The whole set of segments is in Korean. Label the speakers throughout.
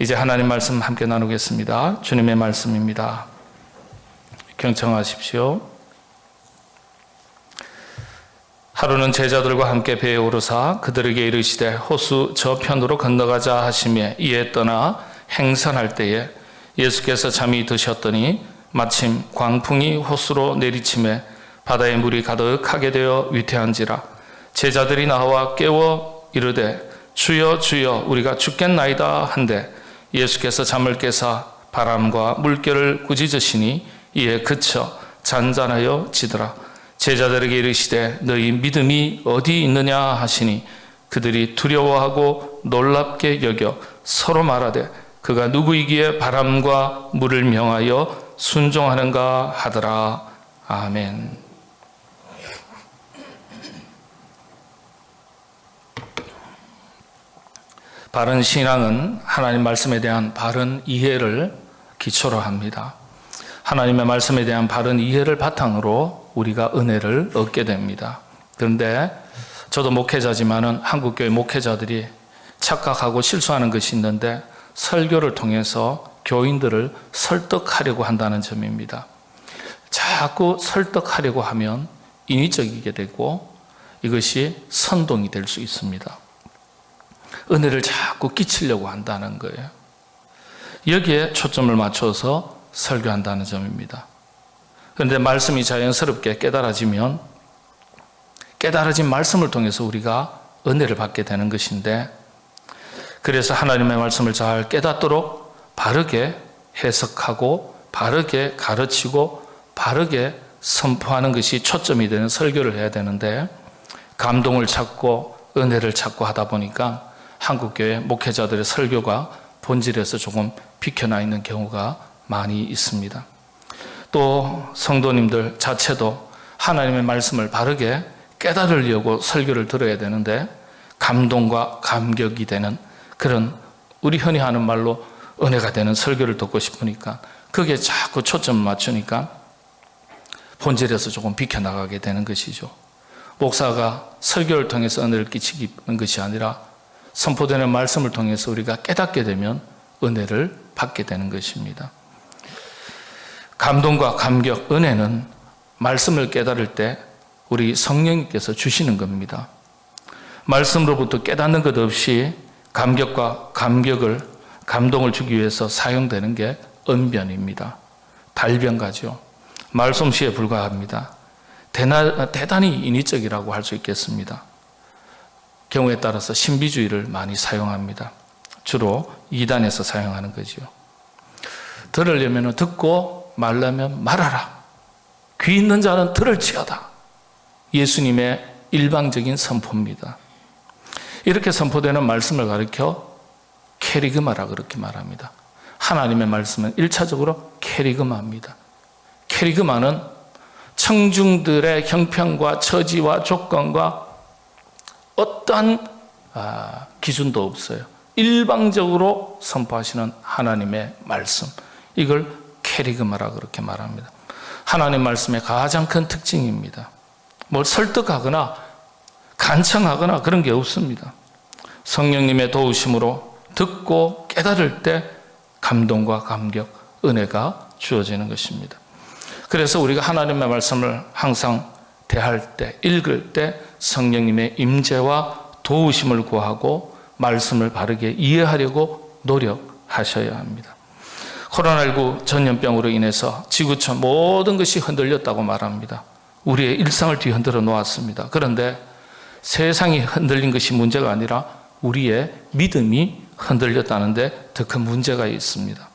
Speaker 1: 이제 하나님 말씀 함께 나누겠습니다. 주님의 말씀입니다. 경청하십시오. 하루는 제자들과 함께 배에 오르사 그들에게 이르시되 호수 저편으로 건너가자 하시며 이에 떠나 행선할 때에 예수께서 잠이 드셨더니 마침 광풍이 호수로 내리침에 바다의 물이 가득하게 되어 위태한지라 제자들이 나와 깨워 이르되 주여 주여 우리가 죽겠나이다 한데 예수께서 잠을 깨사 바람과 물결을 꾸짖으시니 이에 그쳐 잔잔하여 지더라. 제자들에게 이르시되 너희 믿음이 어디 있느냐 하시니 그들이 두려워하고 놀랍게 여겨 서로 말하되 그가 누구이기에 바람과 물을 명하여 순종하는가 하더라. 아멘. 바른 신앙은 하나님 말씀에 대한 바른 이해를 기초로 합니다. 하나님의 말씀에 대한 바른 이해를 바탕으로 우리가 은혜를 얻게 됩니다. 그런데 저도 목회자지만은 한국교회 목회자들이 착각하고 실수하는 것이 있는데 설교를 통해서 교인들을 설득하려고 한다는 점입니다. 자꾸 설득하려고 하면 인위적이게 되고 이것이 선동이 될 수 있습니다. 은혜를 자꾸 끼치려고 한다는 거예요. 여기에 초점을 맞춰서 설교한다는 점입니다. 그런데 말씀이 자연스럽게 깨달아지면 깨달아진 말씀을 통해서 우리가 은혜를 받게 되는 것인데 그래서 하나님의 말씀을 잘 깨닫도록 바르게 해석하고 바르게 가르치고 바르게 선포하는 것이 초점이 되는 설교를 해야 되는데 감동을 찾고 은혜를 찾고 하다 보니까 한국교회 목회자들의 설교가 본질에서 조금 비켜나 있는 경우가 많이 있습니다. 또 성도님들 자체도 하나님의 말씀을 바르게 깨달으려고 설교를 들어야 되는데 감동과 감격이 되는 그런 우리 흔히 하는 말로 은혜가 되는 설교를 듣고 싶으니까 그게 자꾸 초점을 맞추니까 본질에서 조금 비켜나가게 되는 것이죠. 목사가 설교를 통해서 은혜를 끼치는 것이 아니라 선포되는 말씀을 통해서 우리가 깨닫게 되면 은혜를 받게 되는 것입니다. 감동과 감격, 은혜는 말씀을 깨달을 때 우리 성령님께서 주시는 겁니다. 말씀으로부터 깨닫는 것 없이 감격과 감동을 주기 위해서 사용되는 게 언변입니다. 달변가죠. 말솜씨에 불과합니다. 대단히 인위적이라고 할 수 있겠습니다. 경우에 따라서 신비주의를 많이 사용합니다. 주로 이단에서 사용하는 거죠. 들으려면 듣고 말려면 말하라. 귀 있는 자는 들을지어다. 예수님의 일방적인 선포입니다. 이렇게 선포되는 말씀을 가리켜 캐리그마라 그렇게 말합니다. 하나님의 말씀은 1차적으로 캐리그마입니다. 캐리그마는 청중들의 형편과 처지와 조건과 어떠한 기준도 없어요. 일방적으로 선포하시는 하나님의 말씀, 이걸 캐리그마라 그렇게 말합니다. 하나님 말씀의 가장 큰 특징입니다. 뭘 설득하거나 간청하거나 그런 게 없습니다. 성령님의 도우심으로 듣고 깨달을 때 감동과 감격, 은혜가 주어지는 것입니다. 그래서 우리가 하나님의 말씀을 항상 대할 때, 읽을 때 성령님의 임재와 도우심을 구하고 말씀을 바르게 이해하려고 노력하셔야 합니다. 코로나19 전염병으로 인해서 지구촌 모든 것이 흔들렸다고 말합니다. 우리의 일상을 뒤흔들어 놓았습니다. 그런데 세상이 흔들린 것이 문제가 아니라 우리의 믿음이 흔들렸다는데 더 큰 문제가 있습니다.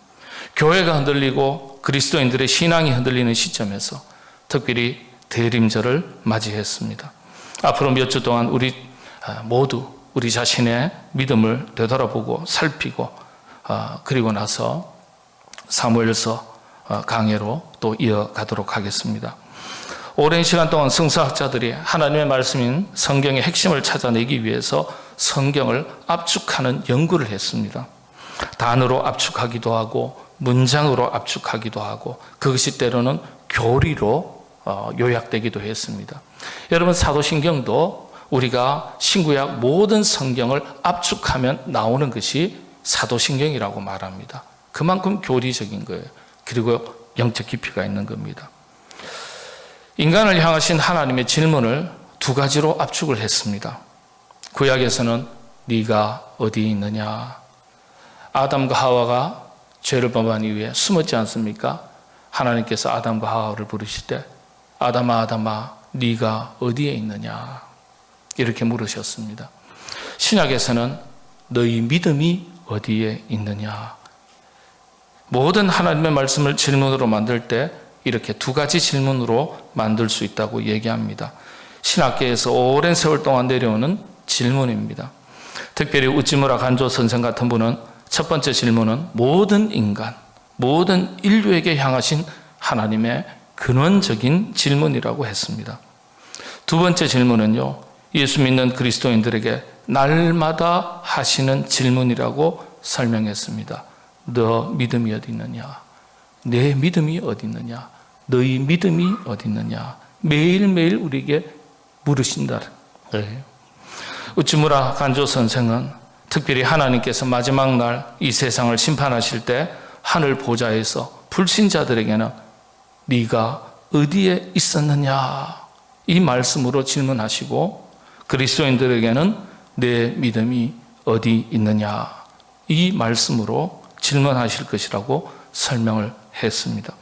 Speaker 1: 교회가 흔들리고 그리스도인들의 신앙이 흔들리는 시점에서 특별히 대림절을 맞이했습니다. 앞으로 몇 주 동안 우리 모두 우리 자신의 믿음을 되돌아보고 살피고 그리고 나서 사무엘서 강해로 또 이어가도록 하겠습니다. 오랜 시간 동안 성서학자들이 하나님의 말씀인 성경의 핵심을 찾아내기 위해서 성경을 압축하는 연구를 했습니다. 단어로 압축하기도 하고 문장으로 압축하기도 하고 그것이 때로는 교리로 요약되기도 했습니다. 여러분 사도신경도 우리가 신구약 모든 성경을 압축하면 나오는 것이 사도신경이라고 말합니다. 그만큼 교리적인 거예요. 그리고 영적 깊이가 있는 겁니다. 인간을 향하신 하나님의 질문을 두 가지로 압축을 했습니다. 구약에서는 네가 어디에 있느냐? 아담과 하와가 죄를 범한 이후에 숨었지 않습니까? 하나님께서 아담과 하와를 부르실 때 아담아 아담아 네가 어디에 있느냐? 이렇게 물으셨습니다. 신약에서는 너희 믿음이 어디에 있느냐? 모든 하나님의 말씀을 질문으로 만들 때 이렇게 두 가지 질문으로 만들 수 있다고 얘기합니다. 신학계에서 오랜 세월 동안 내려오는 질문입니다. 특별히 우찌무라 간조 선생 같은 분은 첫 번째 질문은 모든 인간, 모든 인류에게 향하신 하나님의 근원적인 질문이라고 했습니다. 두 번째 질문은요, 예수 믿는 그리스도인들에게 날마다 하시는 질문이라고 설명했습니다. 너 믿음이 어디 있느냐? 내 믿음이 어디 있느냐? 너희 믿음이 어디 있느냐? 매일매일 우리에게 물으신다. 우찌무라 간조 선생은 특별히 하나님께서 마지막 날 이 세상을 심판하실 때 하늘 보좌에서 불신자들에게는 네가 어디에 있었느냐? 이 말씀으로 질문하시고 그리스도인들에게는 내 믿음이 어디 있느냐? 이 말씀으로 질문하실 것이라고 설명을 했습니다.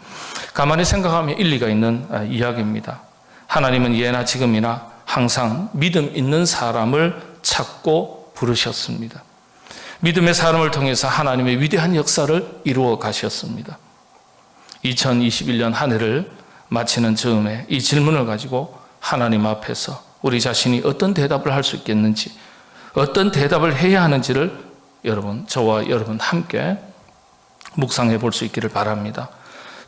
Speaker 1: 가만히 생각하면 일리가 있는 이야기입니다. 하나님은 예나 지금이나 항상 믿음 있는 사람을 찾고 부르셨습니다. 믿음의 사람을 통해서 하나님의 위대한 역사를 이루어 가셨습니다. 2021년 한 해를 마치는 즈음에 이 질문을 가지고 하나님 앞에서 우리 자신이 어떤 대답을 할 수 있겠는지, 어떤 대답을 해야 하는지를 저와 여러분 함께 묵상해 볼 수 있기를 바랍니다.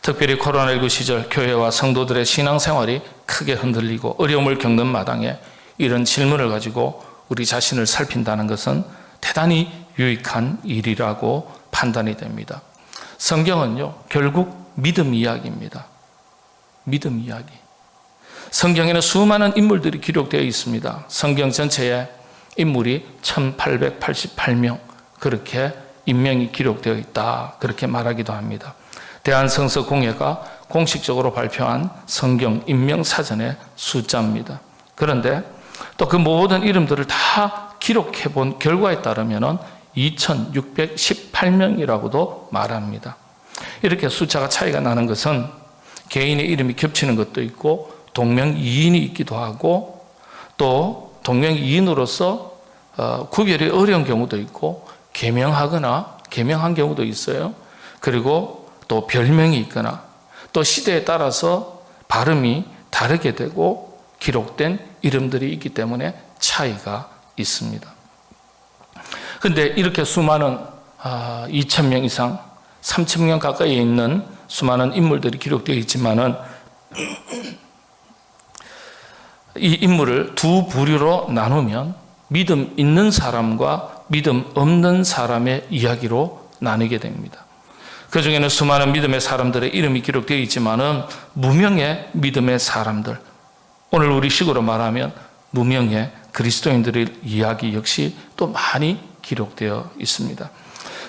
Speaker 1: 특별히 코로나19 시절 교회와 성도들의 신앙생활이 크게 흔들리고 어려움을 겪는 마당에 이런 질문을 가지고 우리 자신을 살핀다는 것은 대단히 유익한 일이라고 판단이 됩니다. 성경은요, 결국 믿음 이야기입니다. 믿음 이야기. 성경에는 수많은 인물들이 기록되어 있습니다. 성경 전체에 인물이 1888명, 그렇게 인명이 기록되어 있다, 그렇게 말하기도 합니다. 대한성서공회가 공식적으로 발표한 성경 인명사전의 숫자입니다. 그런데 또 그 모든 이름들을 다 기록해 본 결과에 따르면 2618명이라고도 말합니다. 이렇게 숫자가 차이가 나는 것은 개인의 이름이 겹치는 것도 있고 동명이인이 있기도 하고 또 동명이인으로서 구별이 어려운 경우도 있고 개명한 경우도 있어요. 그리고 또 별명이 있거나 또 시대에 따라서 발음이 다르게 되고 기록된 이름들이 있기 때문에 차이가 있습니다. 그런데 이렇게 수많은 2,000명 이상, 3,000명 가까이 있는 수많은 인물들이 기록되어 있지만은 이 인물을 두 부류로 나누면 믿음 있는 사람과 믿음 없는 사람의 이야기로 나누게 됩니다. 그 중에는 수많은 믿음의 사람들의 이름이 기록되어 있지만은 무명의 믿음의 사람들, 오늘 우리 식으로 말하면 무명의 그리스도인들의 이야기 역시 또 많이 기록되어 있습니다.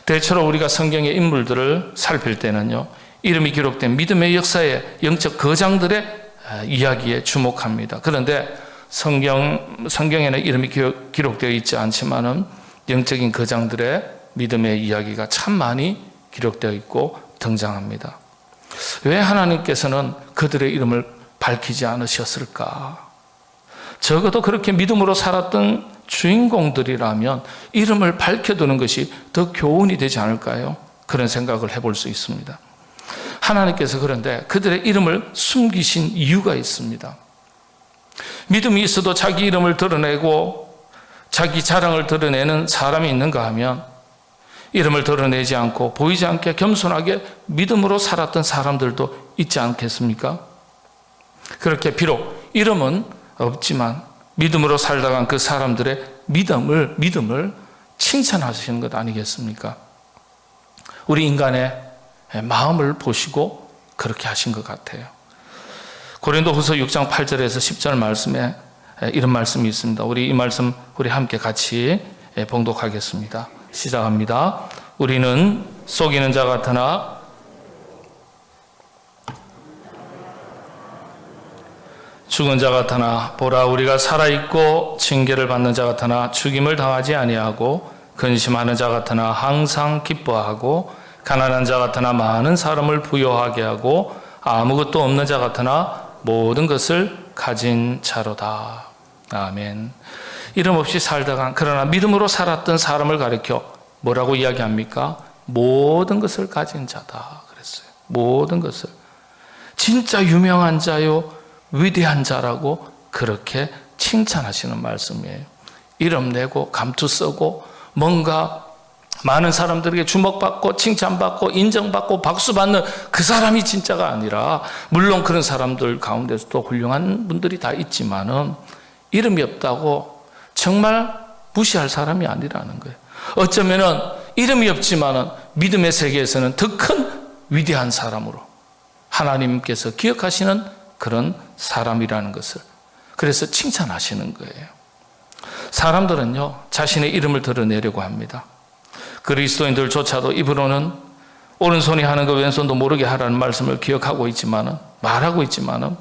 Speaker 1: 대체로 우리가 성경의 인물들을 살필 때는요, 이름이 기록된 믿음의 역사의 영적 거장들의 이야기에 주목합니다. 그런데 성경에는 이름이 기록되어 있지 않지만은 영적인 거장들의 믿음의 이야기가 참 많이 기록되어 있고 등장합니다. 왜 하나님께서는 그들의 이름을 밝히지 않으셨을까? 적어도 그렇게 믿음으로 살았던 주인공들이라면 이름을 밝혀두는 것이 더 교훈이 되지 않을까요? 그런 생각을 해볼 수 있습니다. 하나님께서 그런데 그들의 이름을 숨기신 이유가 있습니다. 믿음이 있어도 자기 이름을 드러내고 자기 자랑을 드러내는 사람이 있는가 하면 이름을 드러내지 않고 보이지 않게 겸손하게 믿음으로 살았던 사람들도 있지 않겠습니까? 그렇게 비록 이름은 없지만 믿음으로 살다간 그 사람들의 믿음을 칭찬하시는 것 아니겠습니까? 우리 인간의 마음을 보시고 그렇게 하신 것 같아요. 고린도후서 6장 8절에서 10절 말씀에 이런 말씀이 있습니다. 우리 이 말씀 우리 함께 같이 봉독하겠습니다. 시작합니다. 우리는 속이는 자 같으나 죽은 자 같으나 보라 우리가 살아있고 징계를 받는 자 같으나 죽임을 당하지 아니하고 근심하는 자 같으나 항상 기뻐하고 가난한 자 같으나 많은 사람을 부요하게 하고 아무것도 없는 자 같으나 모든 것을 가진 자로다. 아멘. 이름 없이 살다가 그러나 믿음으로 살았던 사람을 가리켜 뭐라고 이야기합니까? 모든 것을 가진 자다 그랬어요. 모든 것을. 진짜 유명한 자요 위대한 자라고 그렇게 칭찬하시는 말씀이에요. 이름 내고 감투 쓰고 뭔가 많은 사람들에게 주목받고 칭찬받고 인정받고 박수받는 그 사람이 진짜가 아니라, 물론 그런 사람들 가운데서도 훌륭한 분들이 다 있지만은 이름이 없다고 정말 무시할 사람이 아니라는 거예요. 어쩌면은 이름이 없지만은 믿음의 세계에서는 더 큰 위대한 사람으로 하나님께서 기억하시는 그런 사람이라는 것을, 그래서 칭찬하시는 거예요. 사람들은요, 자신의 이름을 드러내려고 합니다. 그리스도인들조차도 입으로는 오른손이 하는 거 왼손도 모르게 하라는 말씀을 기억하고 있지만은, 말하고 있지만은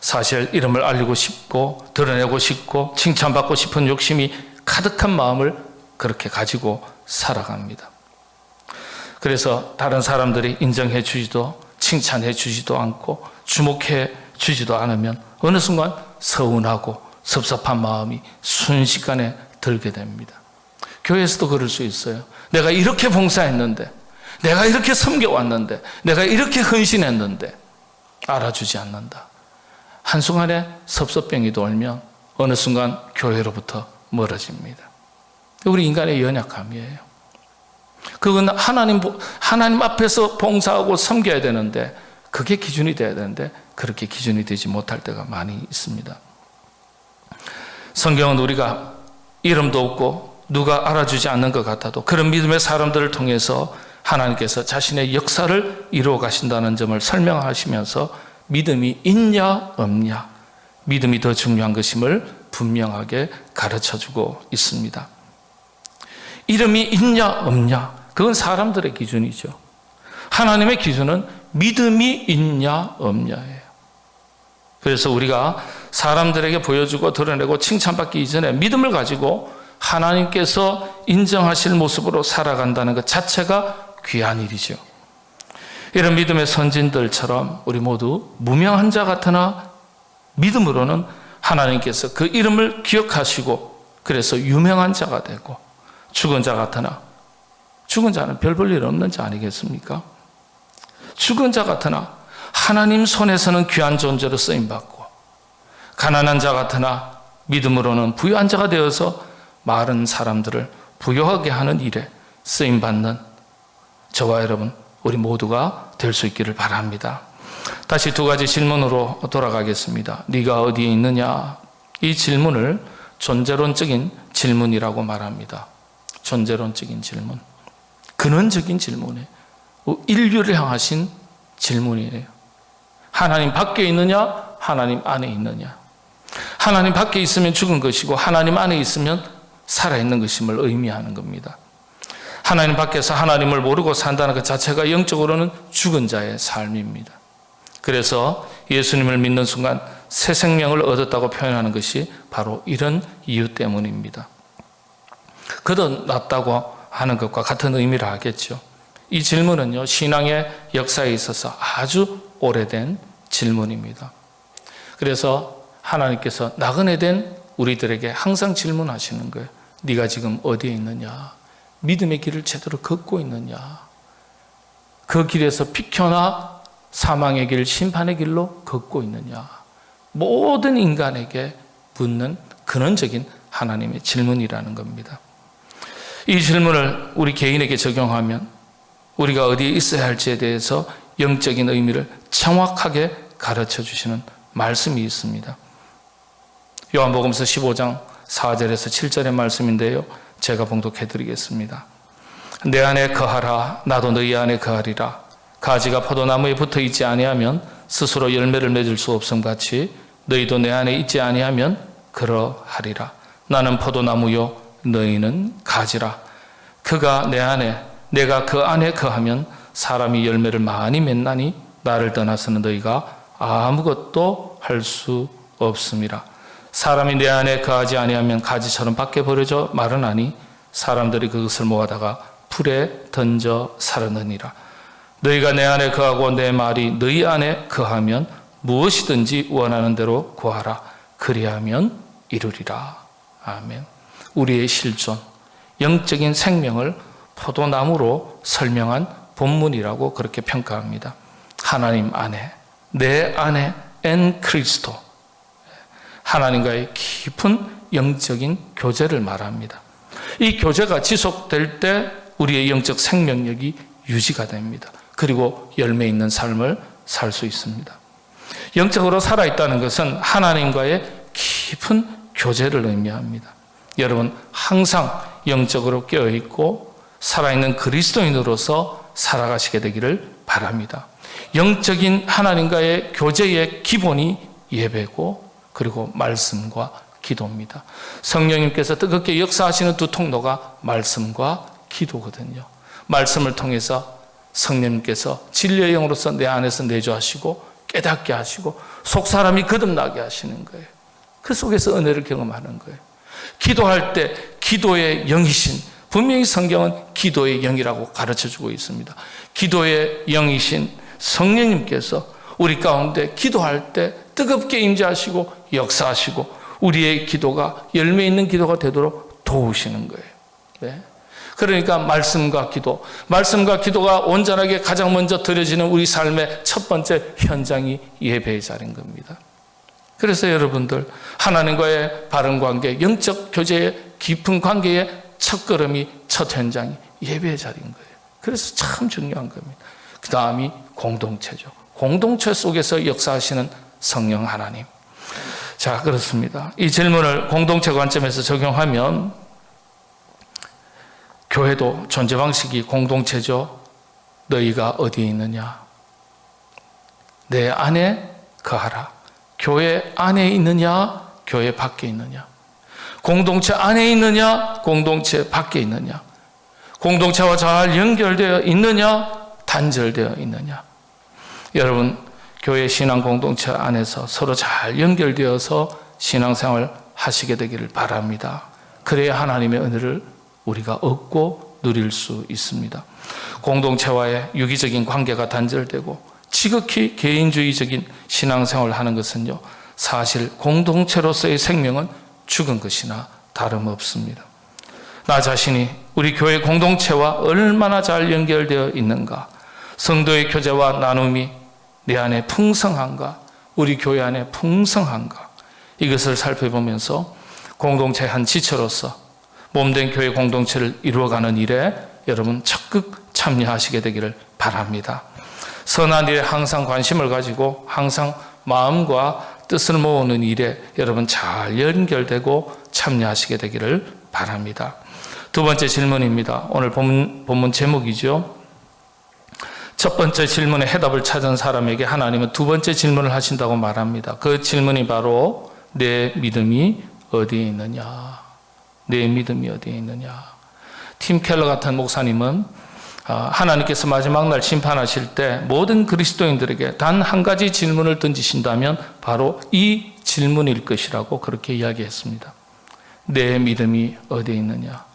Speaker 1: 사실 이름을 알리고 싶고 드러내고 싶고 칭찬받고 싶은 욕심이 가득한 마음을 그렇게 가지고 살아갑니다. 그래서 다른 사람들이 인정해 주지도 칭찬해 주지도 않고 주목해 주지도 않으면 어느 순간 서운하고 섭섭한 마음이 순식간에 들게 됩니다. 교회에서도 그럴 수 있어요. 내가 이렇게 봉사했는데, 내가 이렇게 섬겨왔는데, 내가 이렇게 헌신했는데 알아주지 않는다. 한순간에 섭섭병이 돌면 어느 순간 교회로부터 멀어집니다. 우리 인간의 연약함이에요. 그건 하나님 앞에서 봉사하고 섬겨야 되는데, 그게 기준이 돼야 되는데 그렇게 기준이 되지 못할 때가 많이 있습니다. 성경은 우리가 이름도 없고 누가 알아주지 않는 것 같아도 그런 믿음의 사람들을 통해서 하나님께서 자신의 역사를 이루어 가신다는 점을 설명하시면서 믿음이 있냐 없냐, 믿음이 더 중요한 것임을 분명하게 가르쳐주고 있습니다. 이름이 있냐 없냐, 그건 사람들의 기준이죠. 하나님의 기준은 믿음이 있냐 없냐예요. 그래서 우리가 사람들에게 보여주고 드러내고 칭찬받기 이전에 믿음을 가지고 하나님께서 인정하실 모습으로 살아간다는 것 자체가 귀한 일이죠. 이런 믿음의 선진들처럼 우리 모두 무명한 자 같으나 믿음으로는 하나님께서 그 이름을 기억하시고 그래서 유명한 자가 되고, 죽은 자 같으나, 죽은 자는 별 볼 일 없는 자 아니겠습니까? 죽은 자 같으나 하나님 손에서는 귀한 존재로 쓰임받고, 가난한 자 같으나 믿음으로는 부유한 자가 되어서 많은 사람들을 부유하게 하는 일에 쓰임받는 저와 여러분, 우리 모두가 될 수 있기를 바랍니다. 다시 두 가지 질문으로 돌아가겠습니다. 네가 어디에 있느냐? 이 질문을 존재론적인 질문이라고 말합니다. 존재론적인 질문, 근원적인 질문이에요. 인류를 향하신 질문이에요. 하나님 밖에 있느냐? 하나님 안에 있느냐? 하나님 밖에 있으면 죽은 것이고 하나님 안에 있으면 살아있는 것임을 의미하는 겁니다. 하나님 밖에서 하나님을 모르고 산다는 것 자체가 영적으로는 죽은 자의 삶입니다. 그래서 예수님을 믿는 순간 새 생명을 얻었다고 표현하는 것이 바로 이런 이유 때문입니다. 그도 낫다고 하는 것과 같은 의미를 하겠죠. 이 질문은요, 신앙의 역사에 있어서 아주 오래된 질문입니다. 그래서 하나님께서 나그네 된 우리들에게 항상 질문하시는 거예요. 네가 지금 어디에 있느냐? 믿음의 길을 제대로 걷고 있느냐? 그 길에서 비켜나 사망의 길, 심판의 길로 걷고 있느냐? 모든 인간에게 묻는 근원적인 하나님의 질문이라는 겁니다. 이 질문을 우리 개인에게 적용하면 우리가 어디에 있어야 할지에 대해서 영적인 의미를 정확하게 가르쳐 주시는 말씀이 있습니다. 요한복음서 15장 4절에서 7절의 말씀인데요, 제가 봉독해 드리겠습니다. 내 안에 거하라, 나도 너희 안에 거하리라. 가지가 포도나무에 붙어 있지 아니하면 스스로 열매를 맺을 수 없음 같이 너희도 내 안에 있지 아니하면 그러하리라. 나는 포도나무요 너희는 가지라. 그가 내 안에 내가 그 안에 거하면 사람이 열매를 많이 맺나니 나를 떠나서는 너희가 아무것도 할 수 없음이라. 사람이 내 안에 거하지 아니하면 가지처럼 밖에 버려져 마르나니 사람들이 그것을 모아다가 불에 던져 사르느니라. 너희가 내 안에 거하고 내 말이 너희 안에 거하면 무엇이든지 원하는 대로 구하라. 그리하면 이루리라. 아멘. 우리의 실존, 영적인 생명을 포도나무로 설명한 본문이라고 그렇게 평가합니다. 하나님 안에, 내 안에 엔 그리스도, 하나님과의 깊은 영적인 교제를 말합니다. 이 교제가 지속될 때 우리의 영적 생명력이 유지가 됩니다. 그리고 열매 있는 삶을 살 수 있습니다. 영적으로 살아있다는 것은 하나님과의 깊은 교제를 의미합니다. 여러분 항상 영적으로 깨어있고 살아있는 그리스도인으로서 살아가시게 되기를 바랍니다. 영적인 하나님과의 교제의 기본이 예배고 그리고 말씀과 기도입니다. 성령님께서 뜨겁게 역사하시는 두 통로가 말씀과 기도거든요. 말씀을 통해서 성령님께서 진리의 영으로서 내 안에서 내주하시고 깨닫게 하시고 속사람이 거듭나게 하시는 거예요. 그 속에서 은혜를 경험하는 거예요. 기도할 때 기도의 영이신, 분명히 성경은 기도의 영이라고 가르쳐주고 있습니다. 기도의 영이신 성령님께서 우리 가운데 기도할 때 뜨겁게 임재하시고 역사하시고 우리의 기도가 열매 있는 기도가 되도록 도우시는 거예요. 네. 그러니까 말씀과 기도가 온전하게 가장 먼저 드려지는 우리 삶의 첫 번째 현장이 예배의 자리인 겁니다. 그래서 여러분들 하나님과의 바른 관계, 영적 교제의 깊은 관계의 첫걸음이 첫 현장이 예배의 자리인 거예요. 그래서 참 중요한 겁니다. 그 다음이 공동체죠. 공동체 속에서 역사하시는 성령 하나님. 자, 그렇습니다. 이 질문을 공동체 관점에서 적용하면 교회도 존재 방식이 공동체죠. 너희가 어디에 있느냐? 내 안에 거하라. 교회 안에 있느냐? 교회 밖에 있느냐? 공동체 안에 있느냐? 공동체 밖에 있느냐? 공동체와 잘 연결되어 있느냐? 단절되어 있느냐? 여러분, 교회 신앙 공동체 안에서 서로 잘 연결되어서 신앙생활 하시게 되기를 바랍니다. 그래야 하나님의 은혜를 우리가 얻고 누릴 수 있습니다. 공동체와의 유기적인 관계가 단절되고 지극히 개인주의적인 신앙생활을 하는 것은요, 사실 공동체로서의 생명은 죽은 것이나 다름없습니다. 나 자신이 우리 교회 공동체와 얼마나 잘 연결되어 있는가, 성도의 교제와 나눔이 내 안에 풍성한가, 우리 교회 안에 풍성한가, 이것을 살펴보면서 공동체의 한 지체로서 몸된 교회 공동체를 이루어가는 일에 여러분 적극 참여하시게 되기를 바랍니다. 선한 일에 항상 관심을 가지고 항상 마음과 뜻을 모으는 일에 여러분 잘 연결되고 참여하시게 되기를 바랍니다. 두 번째 질문입니다. 오늘 본문 제목이죠. 첫 번째 질문에 해답을 찾은 사람에게 하나님은 두 번째 질문을 하신다고 말합니다. 그 질문이 바로 내 믿음이 어디에 있느냐? 내 믿음이 어디에 있느냐? 팀 켈러 같은 목사님은 하나님께서 마지막 날 심판하실 때 모든 그리스도인들에게 단 한 가지 질문을 던지신다면 바로 이 질문일 것이라고 그렇게 이야기했습니다. 내 믿음이 어디에 있느냐?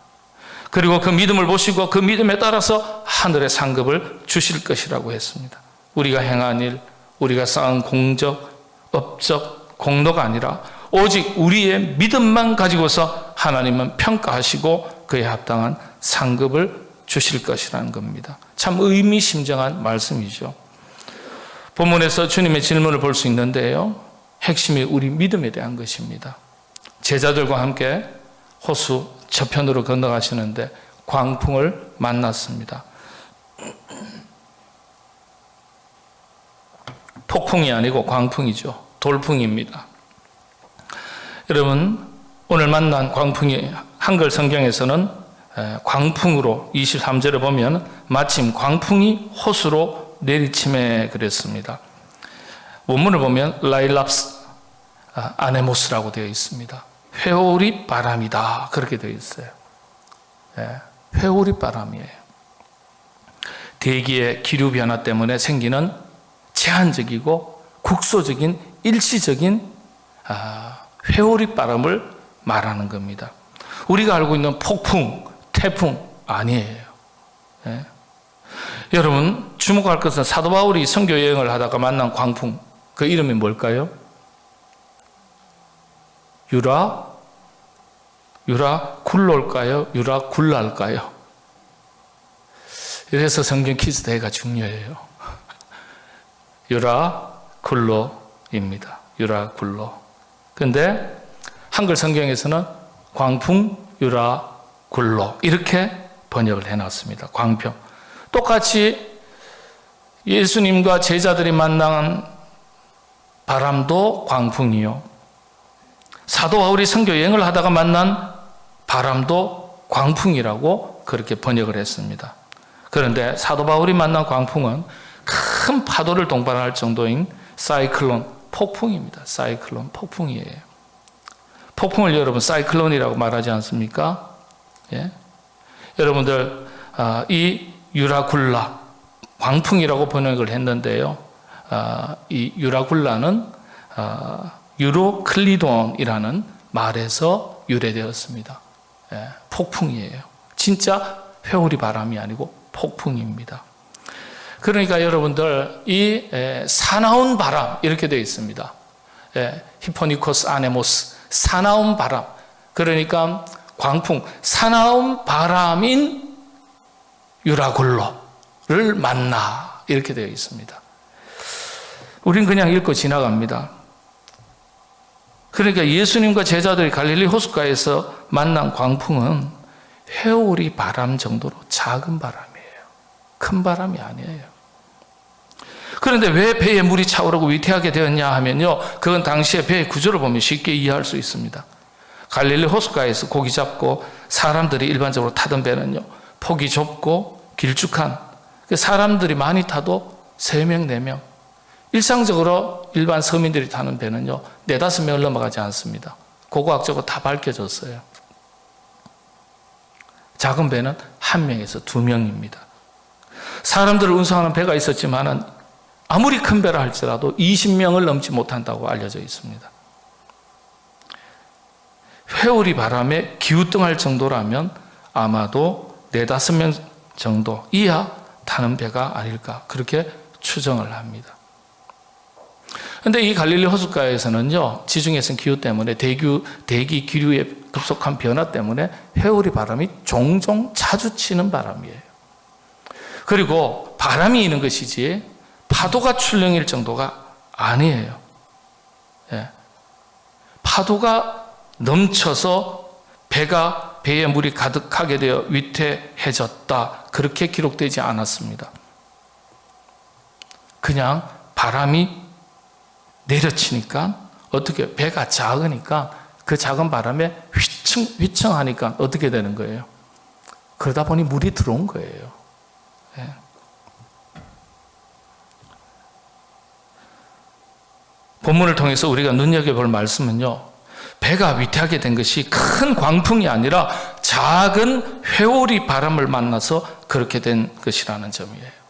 Speaker 1: 그리고 그 믿음을 보시고 그 믿음에 따라서 하늘의 상급을 주실 것이라고 했습니다. 우리가 행한 일, 우리가 쌓은 공적, 업적, 공로가 아니라 오직 우리의 믿음만 가지고서 하나님은 평가하시고 그에 합당한 상급을 주실 것이라는 겁니다. 참 의미심장한 말씀이죠. 본문에서 주님의 질문을 볼 수 있는데요, 핵심이 우리 믿음에 대한 것입니다. 제자들과 함께 호수 저편으로 건너가시는데 광풍을 만났습니다. 폭풍이 아니고 광풍이죠. 돌풍입니다. 여러분, 오늘 만난 광풍이 한글 성경에서는 광풍으로 23절에 보면 마침 광풍이 호수로 내리침에 그랬습니다. 원문을 보면 라일랍스 아네모스라고 되어 있습니다. 회오리 바람이다, 그렇게 되어 있어요. 회오리 바람이에요. 대기의 기류 변화 때문에 생기는 제한적이고 국소적인 일시적인 회오리 바람을 말하는 겁니다. 우리가 알고 있는 폭풍, 태풍 아니에요. 예? 여러분 주목할 것은 사도 바울이 선교 여행을 하다가 만난 광풍, 그 이름이 뭘까요? 유라굴로일까요? 유라굴라일까요? 이래서 성경 퀴즈 대회가 중요해요. 유라굴로입니다. 유라굴로. 근데 한글 성경에서는 광풍 유라굴로 이렇게 번역을 해놨습니다. 광평. 똑같이 예수님과 제자들이 만난 바람도 광풍이요. 사도 바울이 선교 여행을 하다가 만난 바람도 광풍이라고 그렇게 번역을 했습니다. 그런데 사도 바울이 만난 광풍은 큰 파도를 동반할 정도인 사이클론, 폭풍입니다. 사이클론, 폭풍이에요. 폭풍을 여러분 사이클론이라고 말하지 않습니까? 예? 여러분들 이 유라굴라, 광풍이라고 번역을 했는데요. 이 유라굴라는 유로클리돈이라는 말에서 유래되었습니다. 예, 폭풍이에요. 진짜 회오리 바람이 아니고 폭풍입니다. 그러니까 여러분들 이 사나운 바람 이렇게 되어 있습니다. 히포니코스 아네모스, 사나운 바람. 그러니까 광풍, 사나운 바람인 유라굴로를 만나 이렇게 되어 있습니다. 우린 그냥 읽고 지나갑니다. 그러니까 예수님과 제자들이 갈릴리 호숫가에서 만난 광풍은 회오리 바람 정도로 작은 바람이에요. 큰 바람이 아니에요. 그런데 왜 배에 물이 차오르고 위태하게 되었냐 하면요, 그건 당시에 배의 구조를 보면 쉽게 이해할 수 있습니다. 갈릴리 호숫가에서 고기 잡고 사람들이 일반적으로 타던 배는요, 폭이 좁고 길쭉한, 사람들이 많이 타도 3명, 4명. 일상적으로 일반 서민들이 타는 배는요, 4-5명을 넘어가지 않습니다. 고고학적으로 다 밝혀졌어요. 작은 배는 1명에서 2명입니다. 사람들을 운송하는 배가 있었지만은 아무리 큰 배라 할지라도 20명을 넘지 못한다고 알려져 있습니다. 회오리 바람에 기우뚱할 정도라면 아마도 4-5명 정도 이하 타는 배가 아닐까 그렇게 추정을 합니다. 그런데 이 갈릴리 호숫가에서는요, 지중해성 기후 때문에 대기 기류의 급속한 변화 때문에 회오리 바람이 종종 자주 치는 바람이에요. 그리고 바람이 있는 것이지 파도가 출렁일 정도가 아니에요. 예. 파도가 넘쳐서 배에 물이 가득하게 되어 위태해졌다, 그렇게 기록되지 않았습니다. 그냥 바람이 내려치니까 어떻게, 배가 작으니까 그 작은 바람에 휘청하니까 어떻게 되는 거예요? 그러다 보니 물이 들어온 거예요. 예. 본문을 통해서 우리가 눈여겨볼 말씀은요, 배가 위태하게 된 것이 큰 광풍이 아니라 작은 회오리 바람을 만나서 그렇게 된 것이라는 점이에요.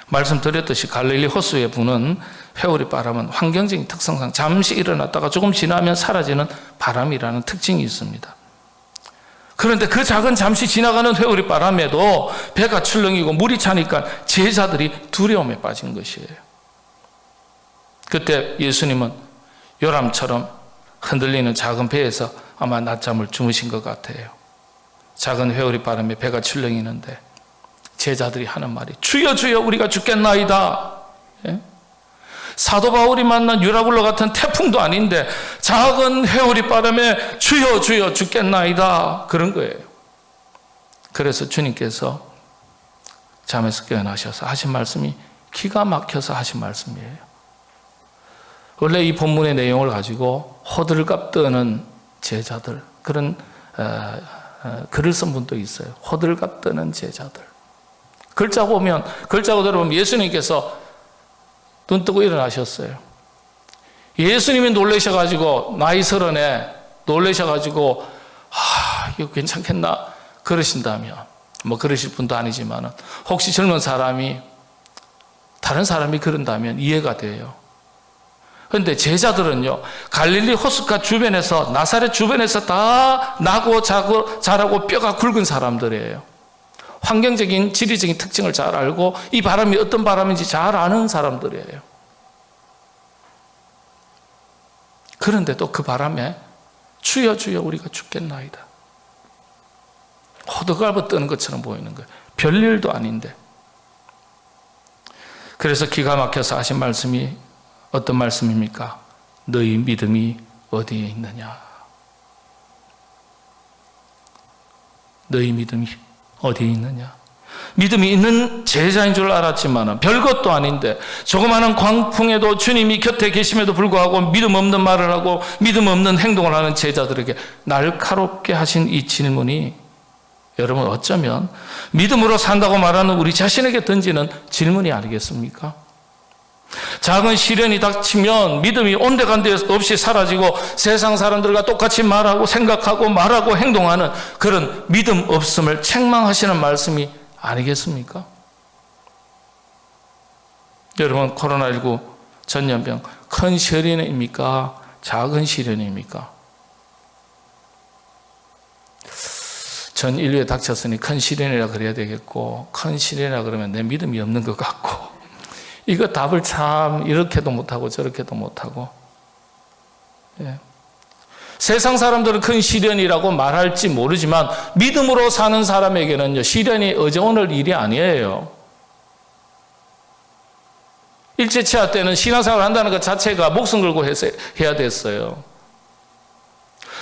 Speaker 1: 말씀드렸듯이 갈릴리 호수에 부는 회오리 바람은 환경적인 특성상 잠시 일어났다가 조금 지나면 사라지는 바람이라는 특징이 있습니다. 그런데 그 작은 잠시 지나가는 회오리 바람에도 배가 출렁이고 물이 차니까 제자들이 두려움에 빠진 것이에요. 그때 예수님은 요람처럼 흔들리는 작은 배에서 아마 낮잠을 주무신 것 같아요. 작은 회오리 바람에 배가 출렁이는데 제자들이 하는 말이 주여 주여 우리가 죽겠나이다. 예? 사도 바울이 만난 유라굴로 같은 태풍도 아닌데 작은 회오리 바람에 주여 주여 죽겠나이다, 그런 거예요. 그래서 주님께서 잠에서 깨어나셔서 하신 말씀이 기가 막혀서 하신 말씀이에요. 원래 이 본문의 내용을 가지고 호들갑 떠는 제자들, 그런 글을 쓴 분도 있어요. 호들갑 떠는 제자들. 글자 그대로 보면 예수님께서 눈 뜨고 일어나셨어요. 예수님이 놀라셔가지고 나이 30에 놀라셔가지고 이거 괜찮겠나? 그러신다면, 뭐 그러실 분도 아니지만 혹시 젊은 사람이 다른 사람이 그런다면 이해가 돼요. 그런데 제자들은요, 갈릴리 호숫가 주변에서, 나사렛 주변에서 다 나고 자라고 뼈가 굵은 사람들이에요. 환경적인 지리적인 특징을 잘 알고 이 바람이 어떤 바람인지 잘 아는 사람들이에요. 그런데도 그 바람에 주여 주여 우리가 죽겠나이다, 호들갑을 떠는 것처럼 보이는 거예요. 별일도 아닌데. 그래서 기가 막혀서 하신 말씀이 어떤 말씀입니까? 너희 믿음이 어디에 있느냐? 너희 믿음이 어디에 있느냐? 믿음이 있는 제자인 줄 알았지만 별것도 아닌데, 조그마한 광풍에도 주님이 곁에 계심에도 불구하고 믿음 없는 말을 하고 믿음 없는 행동을 하는 제자들에게 날카롭게 하신 이 질문이, 여러분 어쩌면 믿음으로 산다고 말하는 우리 자신에게 던지는 질문이 아니겠습니까? 작은 시련이 닥치면 믿음이 온데간데 없이 사라지고 세상 사람들과 똑같이 말하고 생각하고 말하고 행동하는 그런 믿음 없음을 책망하시는 말씀이 아니겠습니까? 여러분, 코로나19 전염병 큰 시련입니까? 작은 시련입니까? 전 인류에 닥쳤으니 큰 시련이라 그래야 되겠고, 큰 시련이라 그러면 내 믿음이 없는 것 같고, 이거 답을 참 이렇게도 못하고 저렇게도 못하고. 예. 세상 사람들은 큰 시련이라고 말할지 모르지만 믿음으로 사는 사람에게는요, 시련이 어제 오늘 일이 아니에요. 일제치하 때는 신앙생활을 한다는 것 자체가 목숨 걸고 해야 됐어요.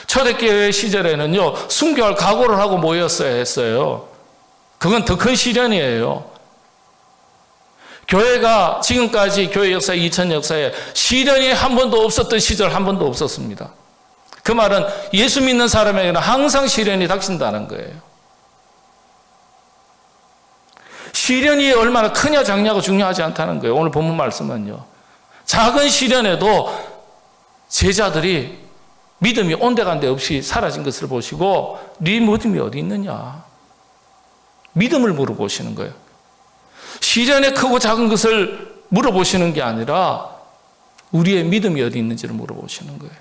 Speaker 1: 초대교회 시절에는요, 순교할 각오를 하고 모였어야 했어요. 그건 더 큰 시련이에요. 교회가 지금까지 교회 역사 2000 역사에 시련이 한 번도 없었던 시절 한 번도 없었습니다. 그 말은 예수 믿는 사람에게는 항상 시련이 닥친다는 거예요. 시련이 얼마나 크냐 작냐가 중요하지 않다는 거예요. 오늘 본문 말씀은요, 작은 시련에도 제자들이 믿음이 온데간데 없이 사라진 것을 보시고 네 믿음이 어디 있느냐, 믿음을 물어보시는 거예요. 시련의 크고 작은 것을 물어보시는 게 아니라 우리의 믿음이 어디 있는지를 물어보시는 거예요.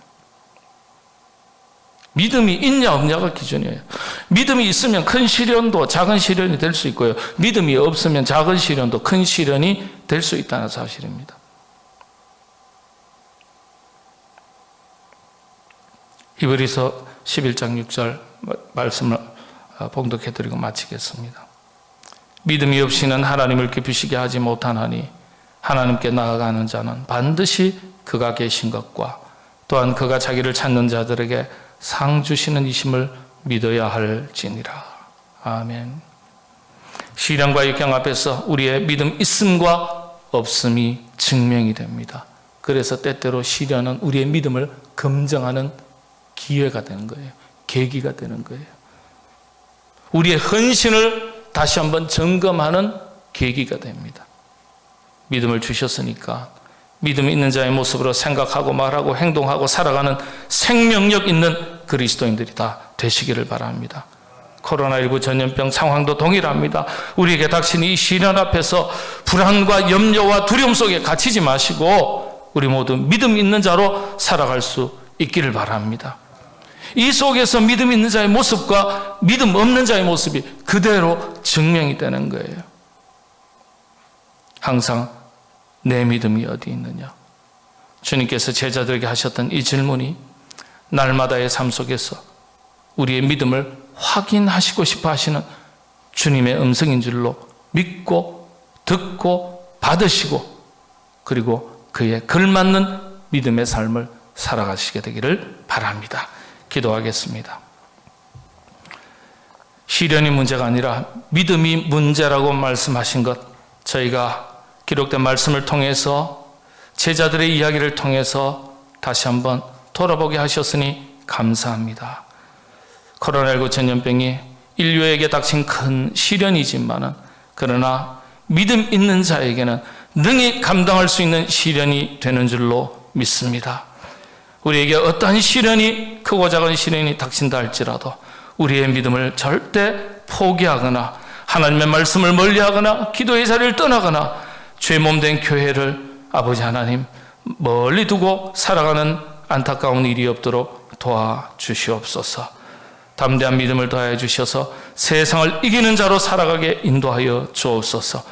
Speaker 1: 믿음이 있냐 없냐가 기준이에요. 믿음이 있으면 큰 시련도 작은 시련이 될 수 있고요, 믿음이 없으면 작은 시련도 큰 시련이 될 수 있다는 사실입니다. 히브리서 11장 6절 말씀을 봉독해드리고 마치겠습니다. 믿음이 없이는 하나님을 기쁘시게 하지 못하나니 하나님께 나아가는 자는 반드시 그가 계신 것과 또한 그가 자기를 찾는 자들에게 상 주시는 이심을 믿어야 할지니라. 아멘. 시련과 역경 앞에서 우리의 믿음 있음과 없음이 증명이 됩니다. 그래서 때때로 시련은 우리의 믿음을 검증하는 기회가 되는 거예요. 계기가 되는 거예요. 우리의 헌신을 다시 한번 점검하는 계기가 됩니다. 믿음을 주셨으니까 믿음이 있는 자의 모습으로 생각하고 말하고 행동하고 살아가는 생명력 있는 그리스도인들이 다 되시기를 바랍니다. 코로나19 전염병 상황도 동일합니다. 우리에게 닥친 이 시련 앞에서 불안과 염려와 두려움 속에 갇히지 마시고 우리 모두 믿음 있는 자로 살아갈 수 있기를 바랍니다. 이 속에서 믿음 있는 자의 모습과 믿음 없는 자의 모습이 그대로 증명이 되는 거예요. 항상 내 믿음이 어디 있느냐. 주님께서 제자들에게 하셨던 이 질문이 날마다의 삶 속에서 우리의 믿음을 확인하시고 싶어 하시는 주님의 음성인 줄로 믿고 듣고 받으시고 그리고 그에 걸맞는 믿음의 삶을 살아가시게 되기를 바랍니다. 기도하겠습니다. 시련이 문제가 아니라 믿음이 문제라고 말씀하신 것, 저희가 기록된 말씀을 통해서 제자들의 이야기를 통해서 다시 한번 돌아보게 하셨으니 감사합니다. 코로나19 전염병이 인류에게 닥친 큰 시련이지만 그러나 믿음 있는 자에게는 능히 감당할 수 있는 시련이 되는 줄로 믿습니다. 우리에게 어떠한 시련이, 크고 작은 시련이 닥친다 할지라도 우리의 믿음을 절대 포기하거나 하나님의 말씀을 멀리하거나 기도의 자리를 떠나거나 죄 몸된 교회를 아버지 하나님 멀리 두고 살아가는 안타까운 일이 없도록 도와주시옵소서. 담대한 믿음을 더하여 주셔서 세상을 이기는 자로 살아가게 인도하여 주옵소서.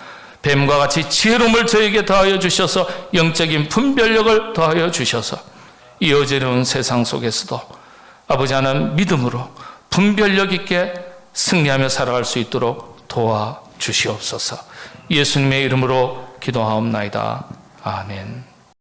Speaker 1: 뱀과 같이 지혜로움을 저에게 더하여 주셔서 영적인 분별력을 더하여 주셔서 이 어지러운 세상 속에서도 아버지 하나님 믿음으로 분별력 있게 승리하며 살아갈 수 있도록 도와주시옵소서. 예수님의 이름으로 기도하옵나이다. 아멘.